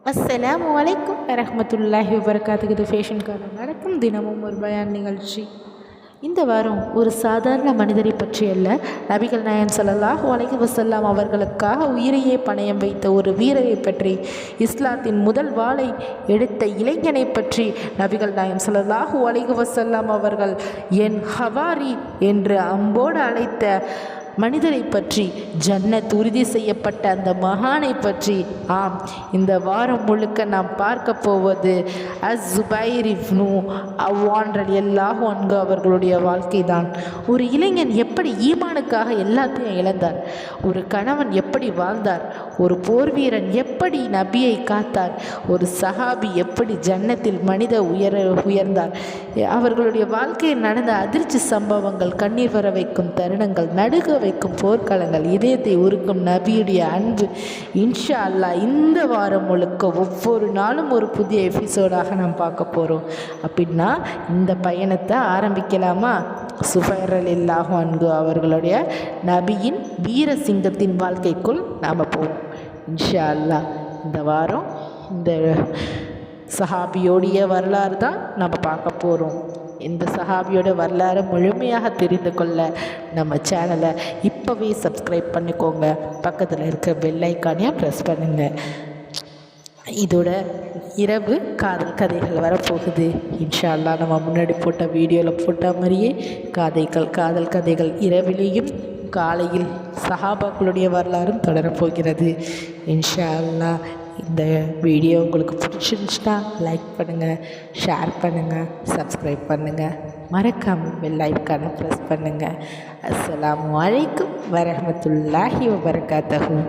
அஸ்ஸலாமு அலைக்கும் வரஹ்மத்துல்லாஹி வபரகாத்துஹு. இது ஃபேஷனுக்காக நடக்கும் தினமும் ஒரு பயான் நிகழ்ச்சி. இந்த வாரம் ஒரு சாதாரண மனிதரை பற்றி அல்ல, நபிகள் நாயகம் ஸல்லல்லாஹு அலைஹி வஸல்லம் அவர்களுக்காக உயிரையே பணயம் வைத்த ஒரு வீரரை பற்றி, இஸ்லாத்தின் முதல் வாளை எடுத்த இளைஞனை பற்றி நபிகள் நாயகம் ஸல்லல்லாஹு அலைஹி வஸல்லம் அவர்கள் என் ஹவாரி என்று அம்போடு அழைத்த மனிதரை பற்றி, ஜன்னத் உறுதி செய்யப்பட்ட அந்த மகானை பற்றி. ஆம், இந்த வாரம் முழுக்க நாம் பார்க்க போவது அஸ்-ஸுபைர் இப்னு அவ்வான் ரலியல்லாஹு அன்ஹு அவர்களுடைய வாழ்க்கை தான். ஒரு இளைஞன் எப்படி ஈமானுக்காக எல்லாத்தையும் இழந்தார், ஒரு கணவன் எப்படி வாழ்ந்தார், ஒரு போர் வீரன் எப்படி நபியை காத்தார், ஒரு சஹாபி எப்படி ஜன்னத்தில் மனித உயர்ந்தார். அவர்களுடைய வாழ்க்கையில் நடந்த அதிர்ச்சி சம்பவங்கள், கண்ணீர் வர வைக்கும் தருணங்கள், நடுக வைக்கும் போர்க்களங்கள், இதயத்தை உருக்கும் நபியுடைய அன்பு. இன்ஷா அல்லாஹ் இந்த வாரம் முழுக்க ஒவ்வொரு நாளும் ஒரு புதிய எபிசோடாக நாம் பார்க்க போகிறோம். அப்படின்னா இந்த பயணத்தை ஆரம்பிக்கலாமா? ஸுபைர் ரலியல்லாஹு அன்ஹு அவர்களுடைய நபியின் வீர சிங்கத்தின் வாழ்க்கைக்குள் நாம் போவோம் இன்ஷா அல்லாஹ். இந்த வாரம் இந்த சஹாபியோடைய வரலாறு தான் நம்ம பார்க்க போகிறோம். இந்த சஹாபியோட வரலாறு முழுமையாக தெரிந்து கொள்ள நம்ம சேனலை இப்போவே சப்ஸ்கிரைப் பண்ணிக்கோங்க. பக்கத்தில் இருக்க பெல் ஐக்கானையும் ப்ரெஸ் பண்ணுங்கள். இதோட இரவு காதல் கதைகள் வரப்போகுது இன்ஷா அல்லாஹ். நம்ம முன்னாடி போட்ட வீடியோவில் போட்ட மாதிரியே காதல் கதைகள் இரவிலேயும் காலையில் சஹாபாக்களுடைய வரலாறும் தொடரப்போகிறது இன்ஷா அல்லாஹ். இந்த வீடியோ உங்களுக்கு பிடிச்சிருந்துச்சுன்னா லைக் பண்ணுங்கள், ஷேர் பண்ணுங்கள், சப்ஸ்கிரைப் பண்ணுங்கள், மறக்காமல் பெல் ஐக்கானை ப்ரெஸ் பண்ணுங்கள். அஸ்ஸலாமு அலைக்கும் வரஹ்மத்துல்லாஹி வபரகாத்துஹு.